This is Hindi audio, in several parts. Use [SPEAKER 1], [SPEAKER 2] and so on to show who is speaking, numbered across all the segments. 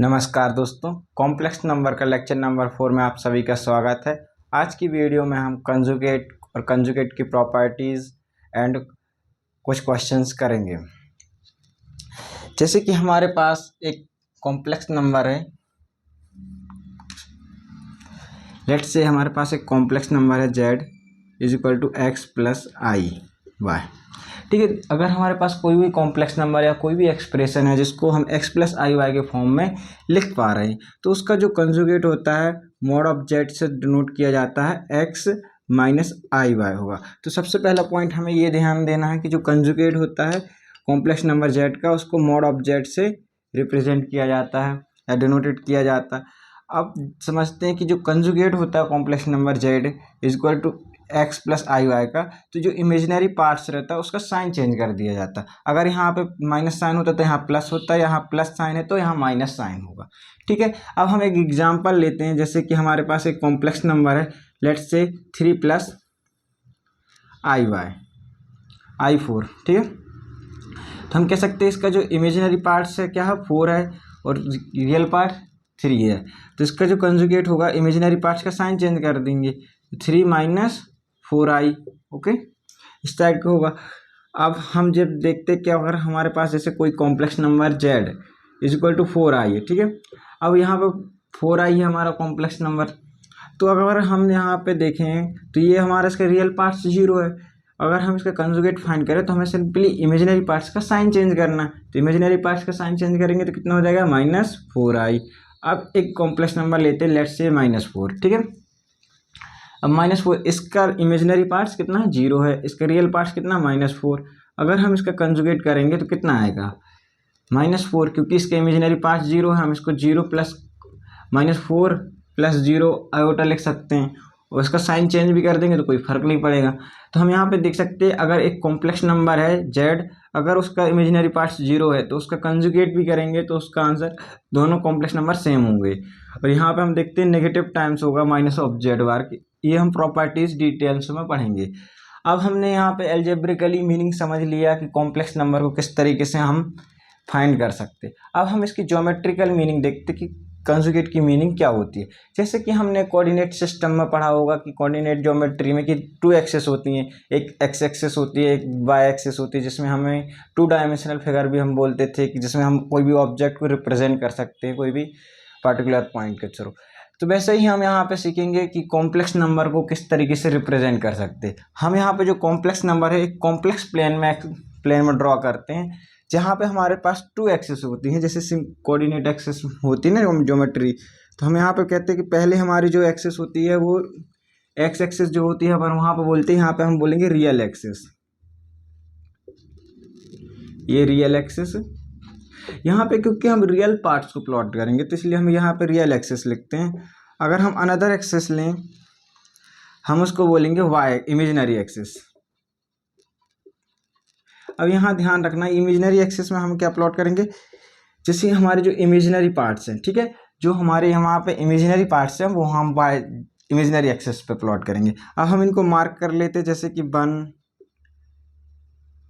[SPEAKER 1] नमस्कार दोस्तों, कॉम्प्लेक्स नंबर का लेक्चर नंबर 4 में आप सभी का स्वागत है। आज की वीडियो में हम कंजुगेट और कंजुगेट की प्रॉपर्टीज़ एंड कुछ क्वेश्चंस करेंगे। जैसे कि हमारे पास एक कॉम्प्लेक्स नंबर है, लेट्स से हमारे पास एक कॉम्प्लेक्स नंबर है z is equal to x plus i y. ठीक है, अगर हमारे पास कोई भी कॉम्प्लेक्स नंबर या कोई भी एक्सप्रेशन है जिसको हम x प्लस आई वाई के फॉर्म में लिख पा रहे हैं, तो उसका जो कंजुगेट होता है मॉड ऑफ z से डिनोट किया जाता है x माइनस आई वाई होगा। तो सबसे पहला पॉइंट हमें ये ध्यान देना है कि जो कंजुगेट होता है कॉम्प्लेक्स नंबर z का, उसको मॉड ऑफ z से रिप्रेजेंट किया जाता है या डिनोटेड किया जाता है। अब समझते हैं कि जो कंजुगेट होता है complex number z is equal to x plus i y का, तो जो इमेजिनरी पार्ट्स रहता है उसका साइन चेंज कर दिया जाता है। अगर यहाँ पे माइनस साइन होता है तो यहाँ प्लस होता है, यहाँ प्लस साइन है तो यहाँ माइनस साइन होगा। ठीक है, अब हम एक एग्जांपल लेते हैं। जैसे कि हमारे पास एक कॉम्प्लेक्स नंबर है, let's say 3 plus i Y आई 4। ठीक है, तो हम कह सकते हैं इसका जो इमेजिनरी पार्ट्स है क्या है, 4 है और रियल पार्ट 3 है। तो इसका जो कंजुगेट होगा इमेजिनरी पार्ट्स का साइन चेंज कर देंगे, 3 माइनस 4i। ओके, इस टाइप का होगा। अब हम जब देखते कि अगर हमारे पास जैसे कोई complex number z is equal to 4i है, ठीक है, अब यहाँ पे 4i है हमारा कॉम्प्लेक्स नंबर। तो अगर हम यहाँ पे देखें तो ये हमारा इसका रियल पार्ट्स 0 है। अगर हम इसका कंजुगेट फाइंड करें तो हमें सिंपली इमेजिनरी पार्ट्स का साइन चेंज करना है। तो इमेजिनरी पार्ट्स का साइन चेंज करेंगे तो कितना हो जाएगा, -4i। अब एक कॉम्प्लेक्स नंबर लेते हैं, लेट्स से -4। ठीक है, अब -4, इसका इमेजिनरी पार्ट्स कितना है, 0 है, इसका रियल पार्ट्स कितना, -4। अगर हम इसका कंजुगेट करेंगे तो कितना आएगा, -4, क्योंकि इसके इमेजिनरी पार्ट्स 0 है। हम इसको 0 प्लस -4 प्लस 0 आयोटा लिख सकते हैं, और इसका साइन चेंज भी कर देंगे तो कोई फर्क नहीं पड़ेगा। तो हम यहाँ पे देख सकते हैं अगर एक कॉम्प्लेक्स नंबर है z, अगर उसका इमेजिनरी पार्ट्स 0 है तो उसका कंजुगेट भी करेंगे तो उसका आंसर दोनों कॉम्प्लेक्स नंबर सेम होंगे। और यहाँ पे हम देखते हैं नेगेटिव टाइम्स होगा माइनस ऑफ z बार। ये हम प्रॉपर्टीज डिटेल्स में पढ़ेंगे। अब हमने यहाँ पे एल्जेब्रिकली मीनिंग समझ लिया कि कॉम्प्लेक्स नंबर को किस तरीके से हम फाइंड कर सकते। अब हम इसकी ज्योमेट्रिकल मीनिंग देखते कि कंजुगेट की मीनिंग क्या होती है। जैसे कि हमने कोऑर्डिनेट सिस्टम में पढ़ा होगा कि कोऑर्डिनेट ज्योमेट्री में कि 2 एक्सेस होती हैं, एक एक्स एक्सेस होती है, एक वाई एक्सेस होती है, जिसमें हमें 2 डायमेंशनल फिगर भी हम बोलते थे कि जिसमें हम कोई भी ऑब्जेक्ट को रिप्रेजेंट कर सकते हैं कोई भी पर्टिकुलर पॉइंट के थ्रू। तो वैसे ही हम यहाँ पे सीखेंगे कि कॉम्प्लेक्स नंबर को किस तरीके से रिप्रेजेंट कर सकते हैं। हम यहाँ पे जो कॉम्प्लेक्स नंबर है एक कॉम्प्लेक्स प्लेन में ड्रॉ करते हैं, जहाँ पे हमारे पास 2 एक्सेस होती हैं, जैसे कोऑर्डिनेट एक्सेस होती है ना ज्योमेट्री। तो हम यहाँ पे कहते हैं कि पहले हमारी जो एक्सेस होती है वो एक्स एक्सेस जो होती है अपन वहाँ पे बोलते हैं, यहाँ पे हम बोलेंगे रियल एक्सेस। ये रियल एक्सेस यहाँ पे, क्योंकि हम रियल पार्ट्स को प्लॉट करेंगे तो इसलिए हम यहाँ पे रियल एक्सेस लिखते हैं। अगर हम अनदर एक्सेस लें, हम उसको बोलेंगे वाई, इमेजिनरी एक्सेस। अब यहाँ ध्यान रखना, इमेजिनरी एक्सेस में हम क्या प्लॉट करेंगे, जैसे हमारे जो इमेजिनरी पार्ट्स हैं, ठीक है, जो हमारे यहाँ पे इमेजिनरी पार्ट्स हैं वो हम वाई इमेजिनरी एक्सेस पे प्लॉट करेंगे। अब हम इनको मार्क कर लेते हैं, जैसे कि 1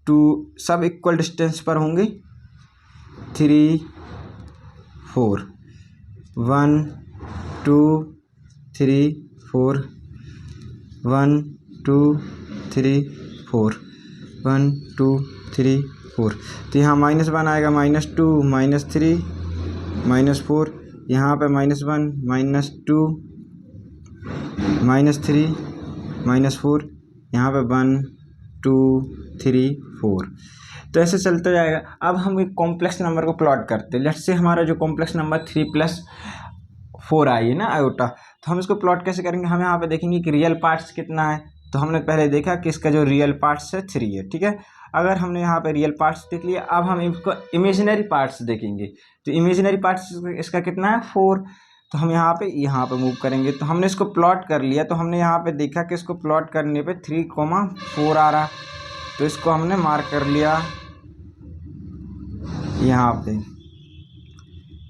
[SPEAKER 1] 2 सब इक्वल डिस्टेंस पर होंगे, 3 4 1 2 3 4 1 2 3 4 1 2 3 4। तो यहाँ -1 आएगा, -2 -3 -4, यहाँ पे -1 -2 -3 -4, यहाँ पे 1 2 3 4। तो ऐसे चलता जाएगा। अब हम एक कॉम्प्लेक्स नंबर को प्लॉट करते हैं। लेट्स से हमारा जो कॉम्प्लेक्स नंबर 3 प्लस 4i है ना, आयोटा, तो हम इसको प्लॉट कैसे करेंगे। हम यहाँ पे देखेंगे कि रियल पार्ट्स कितना है। तो हमने पहले देखा कि इसका जो रियल पार्ट्स है 3 है, ठीक है। अगर हमने यहाँ पे रियल पार्ट्स देख लिया, अब हम इसको इमेजिनरी पार्ट्स देखेंगे। तो इमेजिनरी पार्ट्स इसका कितना है, 4। तो हम यहाँ पे मूव करेंगे। तो हमने इसको प्लॉट कर लिया, तो हमने यहाँ पे देखा कि इसको प्लॉट करने पे 3,4 आ रहा, तो इसको हमने मार्क कर लिया यहाँ पे,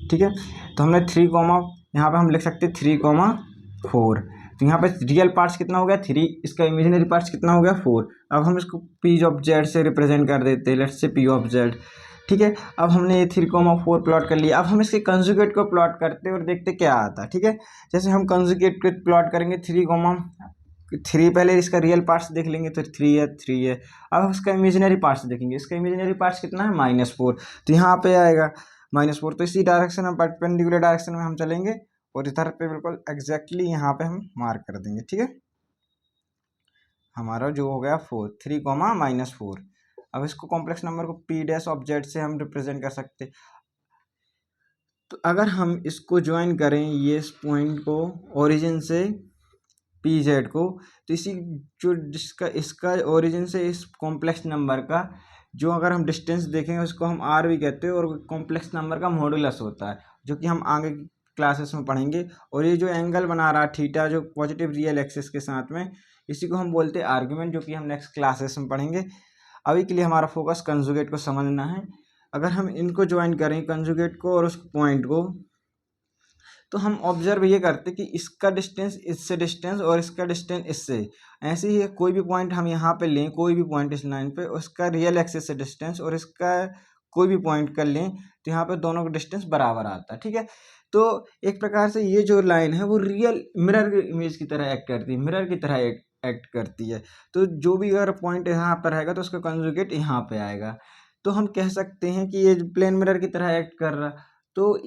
[SPEAKER 1] ठीक है। तो हमने 3, यहाँ पे हम लिख सकते हैं 3,4। तो यहाँ पे रियल पार्ट्स कितना हो गया, 3, इसका इमेजिनरी पार्ट्स कितना हो गया, 4। अब हम इसको पी ऑफ जेड से रिप्रेजेंट कर देते हैं, let's say P of Z, ठीक है। अब हमने ये 3,4 प्लॉट कर लिया। अब हम इसके कंजुगेट को प्लॉट करते हैं और देखते क्या आता है। ठीक है, जैसे हम कंजुगेट को प्लॉट करेंगे 3, पहले इसका रियल पार्ट्स देख लेंगे तो 3 है। अब इसका इमेजिनरी पार्ट्स देखेंगे, इसका इमेजिनरी पार्ट्स कितना है -4, तो यहाँ पे आएगा -4। तो इसी डायरेक्शन में, परपेंडिकुलर डायरेक्शन में हम चलेंगे और इधर पे बिल्कुल एग्जैक्टली यहाँ पे हम मार्क कर देंगे। ठीक है, हमारा जो हो गया 3, -4। अब इसको कॉम्प्लेक्स नंबर को P' से हम रिप्रेजेंट कर सकते। तो अगर हम इसको ज्वाइन करें ये इस पॉइंट को ओरिजिन से PZ को, तो इसी जो जिसका इसका ओरिजिन से इस कॉम्प्लेक्स नंबर का जो अगर हम डिस्टेंस देखेंगे उसको हम R भी कहते हैं, और कॉम्प्लेक्स नंबर का मॉडुलस होता है, जो कि हम आगे क्लासेस में पढ़ेंगे। और ये जो एंगल बना रहा है थीटा, जो पॉजिटिव रियल एक्सिस के साथ में, इसी को हम बोलते हैं आर्ग्यूमेंट, जो कि हम नेक्स्ट क्लासेस में पढ़ेंगे। अभी के लिए हमारा फोकस कंजुगेट को समझना है। अगर हम इनको ज्वाइन करें कंजुगेट को और उस पॉइंट को, तो हम ऑब्जर्व ये करते कि इसका डिस्टेंस इससे डिस्टेंस और इसका डिस्टेंस इससे, ऐसे ही कोई भी पॉइंट हम यहाँ पे लें, कोई भी पॉइंट इस लाइन पे, उसका रियल एक्सिस से डिस्टेंस और इसका कोई भी पॉइंट कर लें तो यहाँ पे दोनों का डिस्टेंस बराबर आता है। ठीक है, तो एक प्रकार से ये जो लाइन है वो रियल मिरर इमेज की तरह एक्ट करती है, मिरर की तरह एक्ट करती है। तो जो भी अगर पॉइंट यहाँ पर रहेगा तो उसका कंजुगेट यहाँ पे आएगा। तो हम कह सकते हैं कि ये प्लेन मिरर की तरह एक्ट कर रहा। तो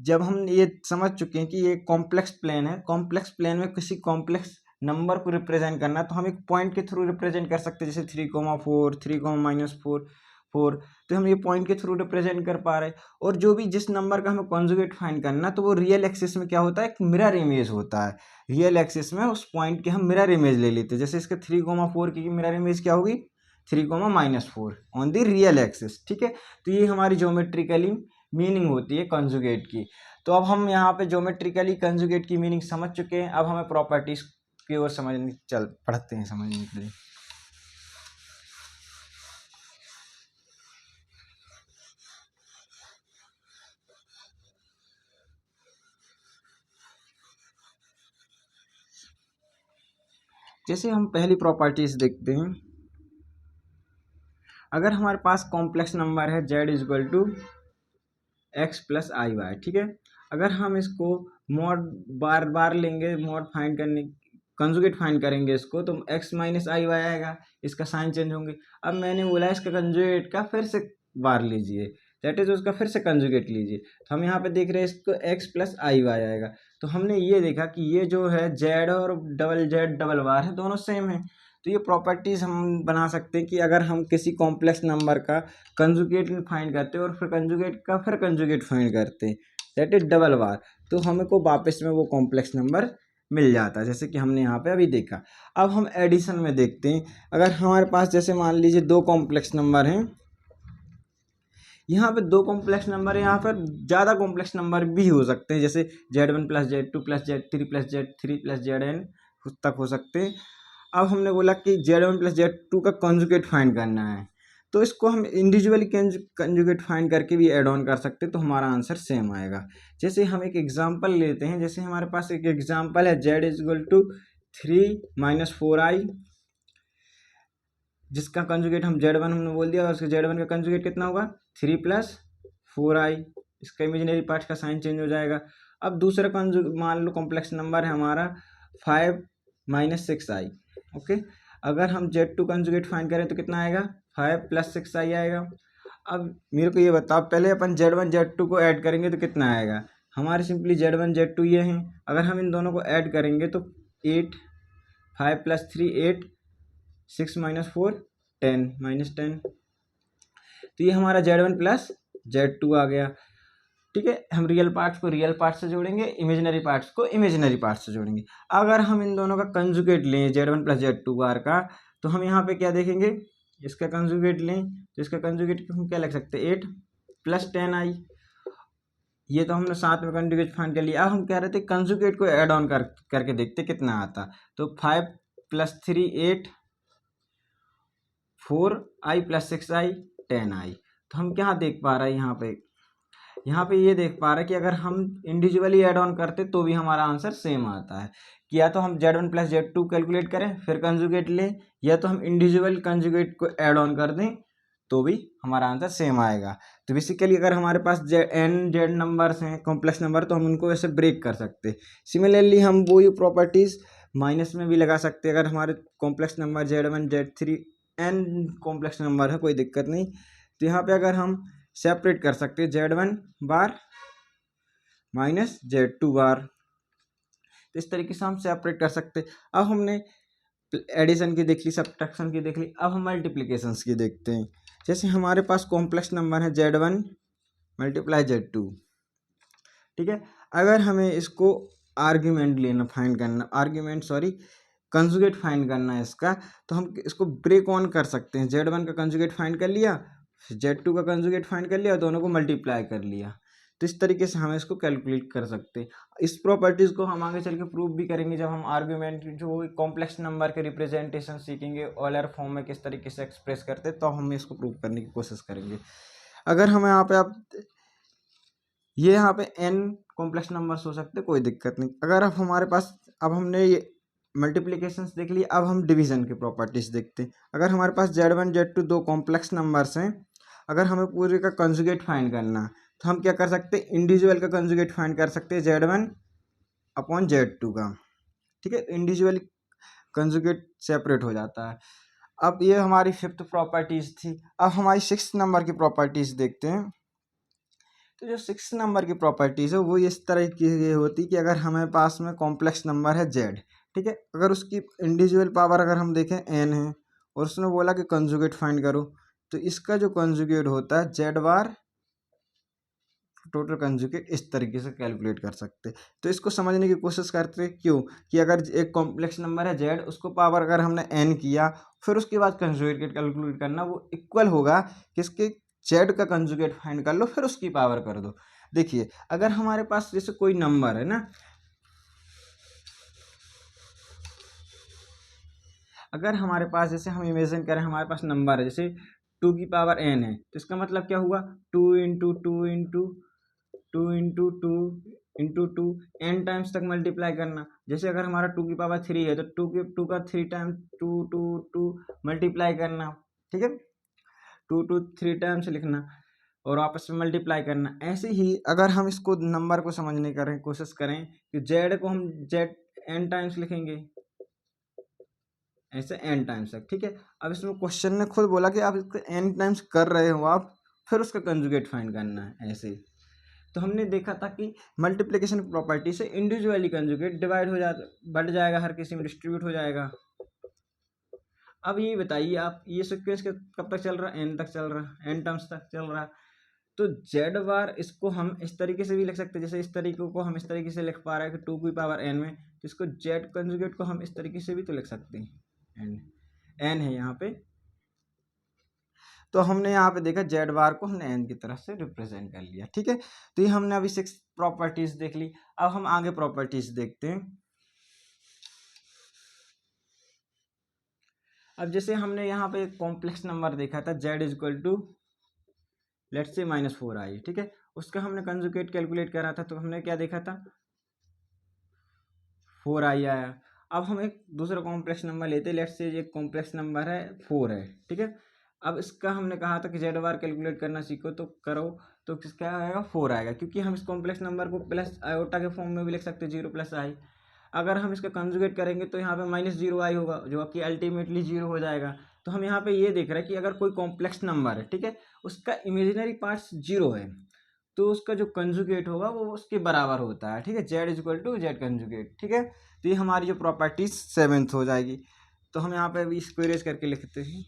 [SPEAKER 1] जब हम ये समझ चुके हैं कि ये कॉम्प्लेक्स प्लेन है, कॉम्प्लेक्स प्लेन में किसी कॉम्प्लेक्स नंबर को रिप्रेजेंट करना, तो हम एक पॉइंट के थ्रू रिप्रेजेंट कर सकते हैं, जैसे 3,4, 3,-4, तो हम ये पॉइंट के थ्रू रिप्रेजेंट कर पा रहे हैं। और जो भी जिस नंबर का हमें कॉन्जुगेट फाइंड करना, तो वो रियल एक्सिस में क्या होता है, एक मिरर इमेज होता है। रियल एक्सिस में उस पॉइंट की हम मिरर इमेज ले लेते हैं। जैसे इसके 3,4 की मिरर इमेज क्या होगी, 3,-4 ऑन द रियल एक्सिस। ठीक है, तो ये हमारी ज्योमेट्रिकली मीनिंग होती है कंजुगेट की। तो अब हम यहाँ पे ज्योमेट्रिकली कंजुगेट की मीनिंग समझ चुके हैं। अब हमें प्रॉपर्टीज की ओर पढ़ते हैं समझने के लिए। जैसे हम पहली प्रॉपर्टीज देखते हैं, अगर हमारे पास कॉम्प्लेक्स नंबर है Z = x + iy, ठीक है, अगर हम इसको मॉड बार बार लेंगे, मॉड फाइंड करने कंजुगेट फाइंड करेंगे इसको, तो x - iy आएगा, इसका साइन चेंज होंगे। अब मैंने बोला इसका कंजुगेट का फिर से बार लीजिए, दैट इज उसका फिर से कंजुगेट लीजिए। तो हम यहाँ पे देख रहे हैं इसको x + iy आएगा। तो हमने ये देखा कि ये जो है z और डबल बार है, दोनों सेम है। तो ये प्रॉपर्टीज हम बना सकते हैं कि अगर हम किसी कॉम्प्लेक्स नंबर का कंजुगेट फाइंड करते हैं और फिर कंजुगेट का फिर कंजुगेट फाइंड करते हैं, दैट इज डबल बार, तो हमें को वापस में वो कॉम्प्लेक्स नंबर मिल जाता है, जैसे कि हमने यहाँ पे अभी देखा। अब हम एडिशन में देखते हैं। अगर हमारे पास जैसे मान लीजिए 2 कॉम्प्लेक्स नंबर हैं, यहाँ पे 2 कॉम्प्लेक्स नंबर है, यहाँ पर ज़्यादा कॉम्प्लेक्स नंबर भी हो सकते हैं, जैसे Z1 + Z2 + Z3 + Z3 + Zn तक हो सकते हैं। अब हमने बोला कि Z1 + Z2 का कंजुगेट फाइंड करना है, तो इसको हम इंडिविजुअली कंजुगेट फाइंड करके भी ऐड ऑन कर सकते हैं, तो हमारा आंसर सेम आएगा। जैसे हम एक एग्जांपल लेते हैं, जैसे हमारे पास एक एग्जांपल है Z = 3 - 4i, जिसका कंजुगेट हम Z1 हमने बोल दिया, और उसके Z1 का कंजुगेट कितना होगा 3 + 4i। इसका इमेजिनरी पार्ट का साइन चेंज हो जाएगा। अब दूसरा मान लो कॉम्प्लेक्स नंबर है हमारा 5 - 6i। ओके, अगर हम Z2 कंजुगेट फाइंड करें तो कितना आएगा 5 + 6i आएगा। अब मेरे को ये बताओ, पहले अपन Z1 Z2 को ऐड करेंगे तो कितना आएगा, हमारे सिंपली Z1 Z2 ये हैं। अगर हम इन दोनों को ऐड करेंगे तो 8, 5 + 3 8, 6 - 4 10 -10, तो ये हमारा Z1 + Z2 आ गया। ठीक है, हम रियल पार्ट्स को रियल पार्ट से जोड़ेंगे, इमेजिनरी पार्ट्स को इमेजिनरी पार्ट से जोड़ेंगे। अगर हम इन दोनों का कंजुगेट लें Z1 + Z2 बार का, तो हम यहाँ पे क्या देखेंगे, इसका कंजुगेट लें तो इसका कंजुगेट हम क्या लिख सकते हैं 8 + 10i। ये तो हमने साथ में कंजुगेट फाइंड कर लिया। अब हम कह रहे थे कंजुगेट को ऐड ऑन करके देखते कितना आता। तो 5 + 3 8, 4i + 6i 10i। तो हम क्या देख पा रहे हैं यहाँ पे ये देख पा रहे हैं कि अगर हम इंडिविजुअली ऐड ऑन करते तो भी हमारा आंसर सेम आता है, कि या तो हम Z1 + Z2 कैलकुलेट करें फिर कंजुगेट लें, या तो हम इंडिविजुअल कंजुगेट को ऐड ऑन कर दें तो भी हमारा आंसर सेम आएगा। तो बेसिकली अगर हमारे पास जेड नंबर्स हैं कॉम्प्लेक्स नंबर, तो हम उनको ऐसे ब्रेक कर सकते। सिमिलरली हम वही प्रॉपर्टीज़ माइनस में भी लगा सकते हैं। अगर हमारे complex number Z1 Z3 n complex number है, कोई दिक्कत नहीं, तो यहाँ पे अगर हम सेपरेट कर सकते हैं Z1 बार माइनस Z2 बार, तो इस तरीके से हम सेपरेट कर सकते। अब हमने एडिशन की देख ली, सब्ट्रैक्शन की देख ली, अब हम मल्टीप्लिकेशंस की देखते हैं। जैसे हमारे पास कॉम्प्लेक्स नंबर है Z1 मल्टीप्लाई Z2, ठीक है। अगर हमें इसको आर्ग्यूमेंट लेना, फाइंड करना, कंजुगेट फाइंड करना है इसका, तो हम इसको ब्रेक ऑन कर सकते हैं। Z1 का कंजुगेट फाइंड कर लिया, Z2 का कंजुगेट फाइंड कर लिया, दोनों को मल्टीप्लाई कर लिया। तो इस तरीके से हम इसको कैलकुलेट कर सकते हैं। इस प्रॉपर्टीज़ को हम आगे चल के प्रूव भी करेंगे जब हम आर्ग्यूमेंट जो कॉम्प्लेक्स नंबर के रिप्रेजेंटेशन सीखेंगे, ऑलर फॉर्म में किस तरीके से एक्सप्रेस करते हैं, तो हम इसको प्रूव करने की कोशिश करेंगे। अगर हम यहाँ पे यहाँ पे n कॉम्प्लेक्स नंबर्स हो सकते, कोई दिक्कत नहीं। अगर अब हमारे पास, अब हमने ये मल्टीप्लिकेशंस देख ली, अब हम डिवीजन की प्रॉपर्टीज़ देखते हैं। अगर हमारे पास Z1 Z2 दो कॉम्प्लेक्स नंबर्स हैं, अगर हमें पूरे का कंजुगेट फाइंड करना, तो हम क्या कर सकते हैं, इंडिविजुअल का कंजुगेट फाइंड कर सकते हैं Z1 अपॉन Z2 का, ठीक है। इंडिविजुअल कंजुगेट सेपरेट हो जाता है। अब ये हमारी फिफ्थ प्रॉपर्टीज़ थी। अब हमारी सिक्स नंबर की प्रॉपर्टीज़ देखते हैं। तो जो सिक्स नंबर की प्रॉपर्टीज़ है वो इस तरह की होती कि अगर हमारे पास में कॉम्प्लेक्स नंबर है Z, ठीक है, अगर उसकी इंडिविजुअल पावर अगर हम देखें n है, और उसने बोला कि कंजुगेट फाइंड करो, तो इसका जो कंजुगेट होता है Z बार टोटल कंजुगेट, इस तरीके से कैलकुलेट कर सकते। तो इसको समझने की कोशिश करते क्यों कि अगर एक कॉम्प्लेक्स नंबर है Z, उसको पावर अगर हमने n किया, फिर उसके बाद कंजुगेट कैलकुलेट करना, वो इक्वल होगा किसके, Z का कंजुगेट फाइंड कर लो, फिर उसकी पावर कर दो। देखिए अगर हमारे पास जैसे कोई नंबर है ना, अगर हमारे पास जैसे हम इमेजिन करें हमारे पास नंबर है जैसे 2 की पावर n है, तो इसका मतलब क्या हुआ, 2 into two into two into two into two n times तक मल्टीप्लाई करना। जैसे अगर हमारा 2 की पावर 3 है, तो 2 का 3 टाइम्स 2 टू टू मल्टीप्लाई करना, ठीक है, 2 3 टाइम्स लिखना और आपस में मल्टीप्लाई करना। ऐसे ही अगर हम इसको नंबर को समझने करें कोशिश करें कि Z को हम Z n टाइम्स लिखेंगे, ऐसे n टाइम्स तक, ठीक है। अब इसमें क्वेश्चन ने खुद बोला कि आप इसको n टाइम्स कर रहे हो आप, फिर उसका कंजुगेट फाइंड करना है ऐसे। तो हमने देखा था कि मल्टीप्लिकेशन प्रॉपर्टी से इंडिविजुअली कंजुगेट डिवाइड हो जाता, बढ़ जाएगा, हर किसी में डिस्ट्रीब्यूट हो जाएगा। अब ये बताइए आप, ये सीक्वेंस कब तक चल रहा है, n तक चल रहा है, n टर्म्स तक चल रहा है। तो Z बार इसको हम इस तरीके से भी लिख सकते हैं, जैसे इस तरीके को हम इस तरीके से लिख पा रहे हैं कि 2 की पावर n में, तो इसको Z कंजुगेट को हम इस तरीके से भी तो लिख सकते हैं, n है यहाँ पे। तो हमने यहाँ पे देखा Z बार को हमने n की तरफ से रिप्रेजेंट कर लिया, ठीक है। तो ये हमने अभी 6 प्रॉपर्टीज देख ली। अब हम आगे प्रॉपर्टीज देखते हैं। अब जैसे हमने यहाँ पे एक कॉम्प्लेक्स नंबर देखा था Z is equal to let's say -4i, ठीक है, उसका हमने कंजुगेट कैलकुलेट करा था, तो हमने क्या देखा था, 4i आया। अब हम एक दूसरा कॉम्प्लेक्स नंबर लेते, लेट्स से एक कॉम्प्लेक्स नंबर है 4 है, ठीक है। अब इसका हमने कहा था कि Z बार कैलकुलेट करना सीखो तो करो, तो किसका आएगा, 4 आएगा, क्योंकि हम इस कॉम्प्लेक्स नंबर को प्लस आयोटा के फॉर्म में भी लिख सकते हैं, 0 + i। अगर हम इसका कंजुगेट करेंगे तो यहाँ पे -0i होगा, जो कि अल्टीमेटली 0 हो जाएगा। तो हम यहाँ पे ये देख रहे हैं कि अगर कोई कॉम्प्लेक्स नंबर है, ठीक है, उसका इमेजिनरी पार्ट्स 0 है, तो उसका जो कंजुगेट होगा वो उसके बराबर होता है, ठीक है, Z is equal to Z conjugate, ठीक है। तो ये हमारी जो प्रॉपर्टीज 7th हो जाएगी। तो हम यहाँ पे अभी इसको इरेज करके लिखते हैं।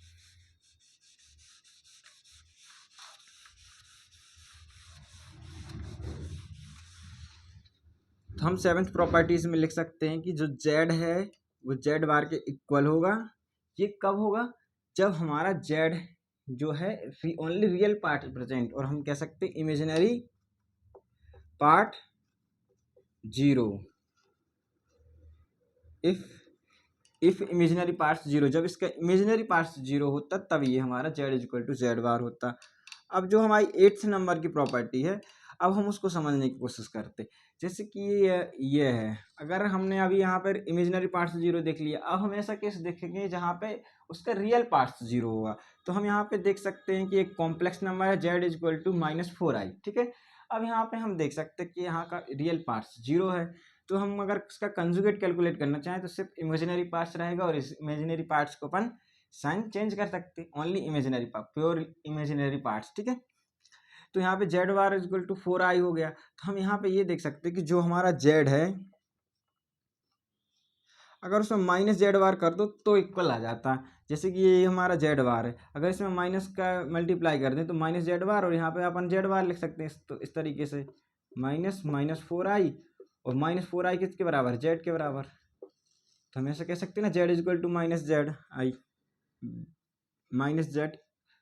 [SPEAKER 1] तो हम 7th प्रॉपर्टीज में लिख सकते हैं कि जो Z है वो Z बार के इक्वल होगा। ये कब होगा, जब हमारा Z जो है ओनली रियल पार्ट प्रेजेंट, और हम कह सकते हैं imaginary part 0। If imaginary parts 0, जब इसका इमेजिनरी पार्ट्स 0 होता तब ये हमारा Z is equal to Z bar होता। अब जो हमारी 8th नंबर की प्रॉपर्टी है, अब हम उसको समझने की कोशिश करते। जैसे कि ये है, अगर हमने अभी यहाँ पर इमेजिनरी पार्ट्स 0 देख लिया, अब हम ऐसा केस देखेंगे जहाँ पे उसका रियल पार्ट्स 0 होगा। तो हम यहाँ पे देख सकते हैं कि एक कॉम्प्लेक्स नंबर है z इक्वल टू -4i, ठीक है। अब यहाँ पे हम देख सकते हैं कि यहाँ का रियल पार्ट्स 0 है, तो हम अगर इसका कंजुगेट कैलकुलेट करना चाहें तो सिर्फ इमेजिनरी पार्ट्स रहेगा और इस इमेजिनरी पार्ट्स को अपन साइन चेंज कर सकते हैं, only imaginary part, pure imaginary parts, ठीक है। तो यहाँ पे Z bar equal to 4i हो गया। तो हम यहाँ पे ये देख सकते हैं कि जो हमारा जेड है अगर उसमें माइनस जेड बार कर दो तो इक्वल आ जाता है। जैसे कि ये हमारा जेड बार है, अगर इसमें माइनस का मल्टीप्लाई कर दें तो माइनस जेड बार, और यहाँ पे अपन जेड बार लिख सकते हैं तो इस तरीके से -4i, और -4i किसके बराबर, जेड के बराबर। तो हम ऐसे कह सकते हैं ना, z equal to -z i, -z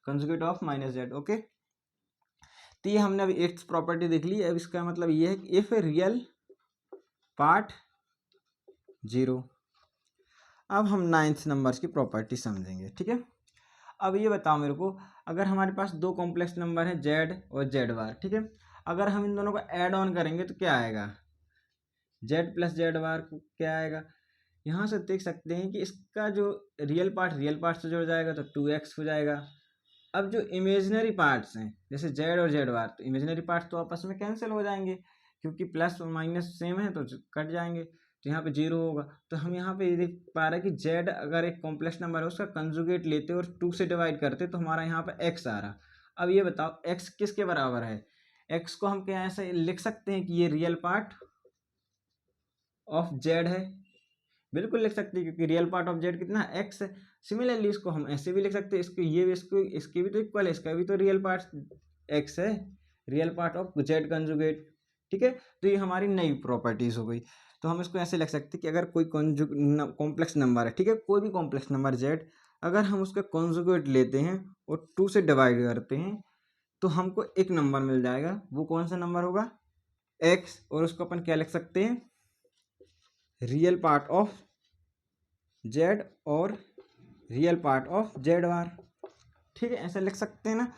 [SPEAKER 1] conjugate of -z, okay. तो ये हमने अभी एट्थ प्रॉपर्टी देख ली। अब इसका मतलब ये है कि इफ रियल पार्ट 0। अब हम 9th नंबर्स की प्रॉपर्टी समझेंगे, ठीक है। अब ये बताओ मेरे को, अगर हमारे पास दो कॉम्प्लेक्स नंबर है जेड और जेड बार, ठीक है, अगर हम इन दोनों को ऐड ऑन करेंगे तो क्या आएगा, जेड प्लस जेड बार को क्या आएगा। यहाँ से देख सकते हैं कि इसका जो रियल पार्ट से जुड़ जाएगा तो 2x हो जाएगा। अब जो इमेजिनरी पार्ट्स हैं जैसे जेड और जेड बार, तो इमेजिनरी पार्ट्स तो आपस में कैंसिल हो जाएंगे क्योंकि प्लस और माइनस सेम है तो कट जाएंगे, तो यहाँ पे 0 होगा। तो हम यहाँ पे ये देख पा रहे हैं कि जेड अगर एक कॉम्प्लेक्स नंबर है उसका कंजुगेट लेते और 2 से डिवाइड करते तो हमारा यहाँ पे x आ रहा। अब ये बताओ x किसके बराबर है, x को हम क्या ऐसे लिख सकते हैं कि ये रियल पार्ट ऑफ जेड है, बिल्कुल लिख सकते हैं क्योंकि रियल पार्ट ऑफ जेड कितना x है। सिमिलरली इसको हम ऐसे भी लिख सकते हैं, इसको ये इसको इसके भी तो इक्वल है, इसका भी तो रियल पार्ट x है, real part of Z conjugate, ठीक है। तो ये हमारी नई प्रॉपर्टीज हो गई। तो हम इसको ऐसे लिख सकते हैं कि अगर कोई कॉम्प्लेक्स नंबर है, ठीक है, कोई भी कॉम्प्लेक्स नंबर जेड, अगर हम उसका कॉन्जुगेट लेते हैं और 2 से डिवाइड करते हैं तो हमको एक नंबर मिल जाएगा। वो कौन सा नंबर होगा, x, और उसको अपन क्या लिख सकते हैं, रियल पार्ट ऑफ जेड और रियल पार्ट ऑफ जेड बार, ठीक है, ऐसे लिख सकते हैं ना।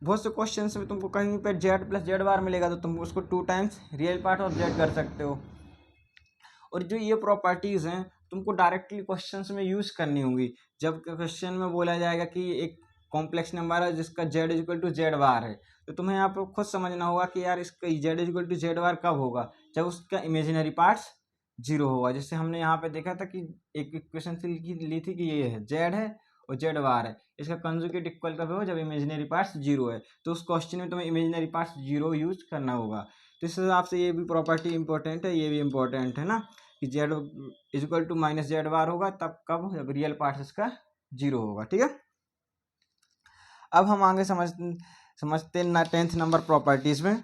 [SPEAKER 1] बहुत से क्वेश्चन में तुमको कहीं पे जेड प्लस जेड बार मिलेगा तो तुम उसको 2 times real part of Z कर सकते हो। और जो ये प्रॉपर्टीज़ हैं तुमको डायरेक्टली क्वेश्चंस में यूज़ करनी होंगी। जब क्वेश्चन में बोला जाएगा कि एक कॉम्प्लेक्स नंबर है जिसका जेड इक्वल टू जेड बार है, तो तुम्हें यहाँ पे खुद समझना होगा कि यार इसका जेड इक्वल टू जेड बार कब होगा, जब उसका इमेजिनरी पार्ट्स 0 होगा। जैसे हमने यहाँ पे देखा था कि एक इक्वेशन ली थी कि ये है जेड है और जेड बार है, इसका कंजुगेट इक्वल कब होगा, जब इमेजिनरी पार्ट्स 0 है। तो उस क्वेश्चन में तुम्हें इमेजिनरी पार्ट्स 0 यूज करना होगा। तो इस हिसाब से ये भी प्रॉपर्टी इंपॉर्टेंट है, ये भी इंपॉर्टेंट है ना, कि जेड इक्वल टू -जेड बार होगा तब कब, जब रियल पार्ट इसका 0 होगा, ठीक है। अब हम आगे समझते हैं 10th नंबर प्रॉपर्टीज में।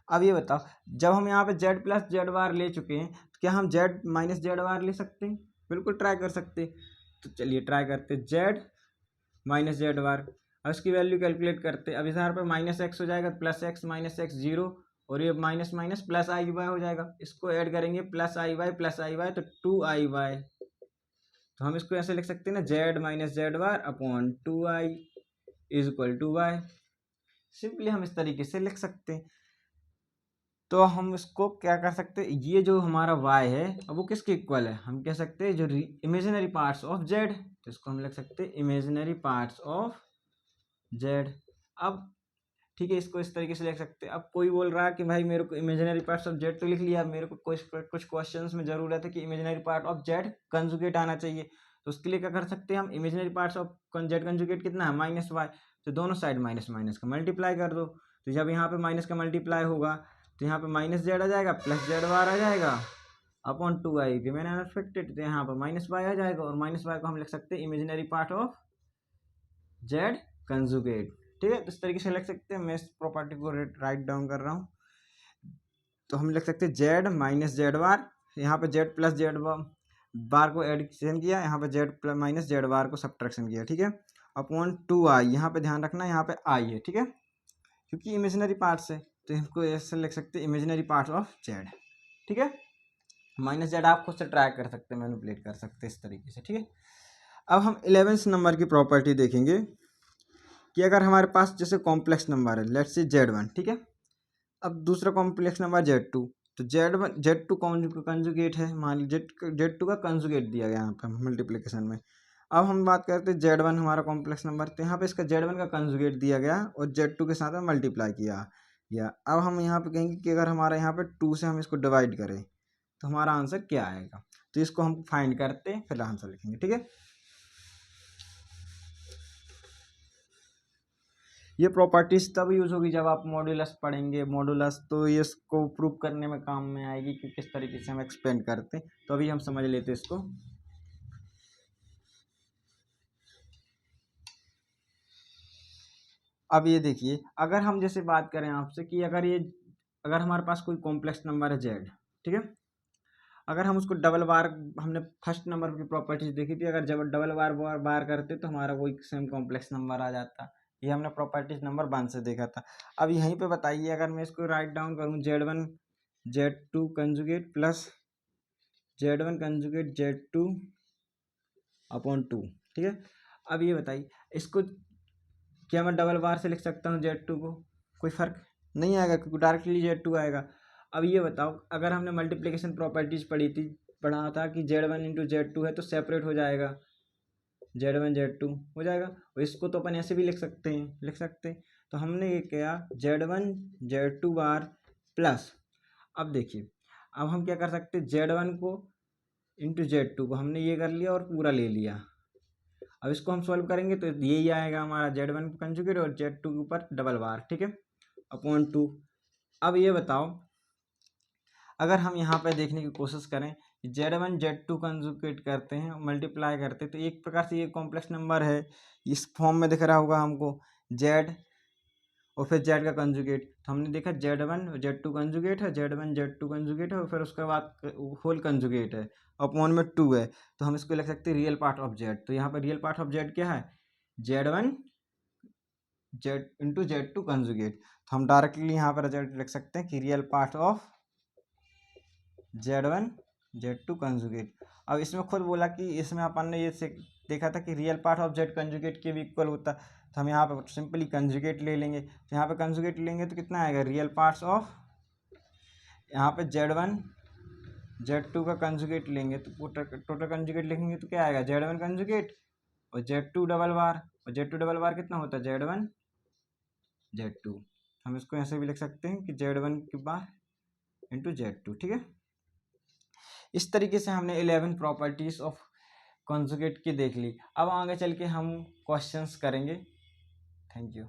[SPEAKER 1] अब ये बताओ, जब हम यहाँ पे जेड प्लस जेड बार ले चुके हैं तो क्या हम जेड माइनस जेड बार ले सकते हैं, बिल्कुल ट्राई कर सकते हैं। तो चलिए ट्राई करते हैं, जेड माइनस जेड बार, अब इसकी वैल्यू कैलकुलेट करते हैं। अब इस यहाँ पर -x हो जाएगा, +x -x 0, और ये minus minus plus i Y हो जाएगा, इसको ऐड करेंगे +i y तो 2i y। तो हम इसको ऐसे लिख सकते हैं ना, z minus z bar upon 2i is equal to y। Simply हम इस तरीके से लिख सकते हैं। तो हम इसको क्या कर सकते हैं, ये जो हमारा y है अब वो किसके इक्वल है, हम कह सकते हैं जो इमेजिनरी पार्ट्स ऑफ z, तो इसको हम लिख सकते हैं इमेजिनरी पार्ट्स ऑफ z। अब ठीक है, इसको इस तरीके से लिख सकते हैं। अब कोई बोल रहा है कि भाई मेरे को इमेजिनरी पार्ट्स ऑफ जेड तो लिख लिया, मेरे को कुछ क्वेश्चंस में जरूरत है कि imaginary part of Z conjugate आना चाहिए। तो उसके लिए क्या कर सकते हैं हम, imaginary parts of Z conjugate कितना है, -y, तो दोनों साइड माइनस माइनस का मल्टीप्लाई कर दो। तो जब यहाँ पे माइनस का मल्टीप्लाई होगा तो यहाँ पे -z आ जाएगा, +z बार आ जाएगा अपॉन 2i रिमेन अनअफेक्टेड, तो यहाँ पर -y आ जाएगा, और -y को हम लिख सकते हैं imaginary part of Z conjugate, ठीक है। तो इस तरीके से लिख सकते हैं। मैं इस प्रॉपर्टी को राइट डाउन कर रहा हूँ। तो हम लिख सकते हैं जेड माइनस जेड बार, यहाँ पे जेड प्लस जेड बार को एडिशन किया, यहाँ पे जेड प्लस माइनस जेड बार को सब्ट्रैक्शन किया, ठीक है, अपॉन 2i। यहाँ पे ध्यान रखना यहाँ पे i है, ठीक है, क्योंकि इमेजिनरी पार्ट्स है तो इसको ऐसे लिख सकते हैं इमेजिनरी पार्ट्स ऑफ जेड, ठीक है। -z आप खुद से ट्राई कर सकते हैं, मैनिपुलेट कर सकते हैं इस तरीके से, ठीक है। अब हम 11th नंबर की प्रॉपर्टी देखेंगे कि अगर हमारे पास जैसे कॉम्प्लेक्स नंबर है, लेट्स से z1, ठीक है, अब दूसरा कॉम्प्लेक्स नंबर z2, तो Z2 कंजुगेट है, मान लीजिए Z2 का कंजुगेट दिया गया यहाँ पे मल्टीप्लिकेशन में। अब हम बात करते हैं Z1 हमारा कॉम्प्लेक्स नंबर, तो यहाँ पे इसका Z1 का कंजुगेट दिया गया और Z2 के साथ में मल्टीप्लाई किया। या अब हम यहाँ पे कहेंगे कि अगर हमारा यहाँ पे 2 से हम इसको डिवाइड करें तो हमारा आंसर क्या आएगा। तो इसको हम फाइंड करते हैं, फिर आंसर लिखेंगे, ठीक है। ये प्रॉपर्टीज तब यूज होगी जब आप मॉड्यूलस पढ़ेंगे। मॉड्यूलस तो ये इसको प्रूव करने में काम में आएगी कि किस तरीके से हम एक्सपेंड करते हैं। तो अभी हम समझ लेते हैं इसको। अब ये देखिए, अगर हम जैसे बात करें आपसे कि अगर हमारे पास कोई कॉम्प्लेक्स नंबर है Z, ठीक है, अगर हम उसको डबल बार, हमने फर्स्ट नंबर की प्रॉपर्टीज देखी थी, अगर जब डबल बार करते तो हमारा कोई सेम कॉम्प्लेक्स नंबर आ जाता। ये हमने प्रॉपर्टीज नंबर 1 से देखा था। अब यहीं पे बताइए, अगर मैं इसको राइट डाउन करूँ Z1 Z2 conjugate plus Z1 conjugate Z2 upon 2, ठीक है। अब ये बताइए, इसको क्या मैं डबल बार से लिख सकता हूँ Z2 को? कोई फर्क नहीं आएगा क्योंकि डायरेक्टली Z2 आएगा। अब ये बताओ, अगर हमने मल्टीप्लिकेशन प्रॉपर्टीज पढ़ा था कि Z1 इंटू Z2 है तो सेपरेट हो जाएगा, Z1 Z2 हो जाएगा। और इसको तो अपन ऐसे भी लिख सकते हैं, तो हमने ये किया Z1 Z2 बार प्लस। अब देखिए, अब हम क्या कर सकते हैं, Z1 को इंटू Z2 को हमने ये कर लिया और पूरा ले लिया। अब इसको हम सॉल्व करेंगे तो यही आएगा हमारा Z1 कंजुगेट और Z2 के ऊपर डबल बार, ठीक है, अपॉन 2। अब ये बताओ, अगर हम यहाँ पे देखने की कोशिश करें Z1 Z2 कंजुगेट करते हैं, मल्टीप्लाई करते हैं, तो एक प्रकार से ये कॉम्प्लेक्स नंबर है, इस फॉर्म में दिख रहा होगा हमको Z और फिर Z का कंजुगेट। तो हमने देखा Z1 Z2 कंजुगेट है, Z1 Z2 कंजुगेट है और फिर उसके बाद होल कंजुगेट है, अपॉन में 2 है। तो हम इसको लिख सकते हैं रियल पार्ट ऑफ Z। तो यहाँ पर रियल पार्ट ऑफ Z क्या है, Z1 Z into Z2 conjugate. तो हम डायरेक्टली यहाँ पर रिजल्ट लिख सकते हैं कि real part of Z1 Z2 conjugate. अब इसमें खुद बोला कि इसमें अपन ने ये देखा था कि real part of Z conjugate के भी इक्वल होता। तो हम यहाँ पर सिंपली कंजुगेट ले लेंगे। तो यहाँ पे कंजुगेट लेंगे तो कितना आएगा, रियल पार्ट्स ऑफ, यहाँ पे Z1 Z2 का कंजुगेट लेंगे तो टोटल कंजुगेट लिखेंगे तो क्या आएगा, Z1 कंजुगेट और Z2 डबल बार, और Z2 डबल बार कितना होता है, Z1 Z2। हम इसको ऐसे भी लिख सकते हैं कि Z1 के बार इंटू Z2, ठीक है। इस तरीके से हमने 11 प्रॉपर्टीज ऑफ कॉन्जुगेट की देख ली। अब आगे चल के हम क्वेश्चंस करेंगे। Thank you.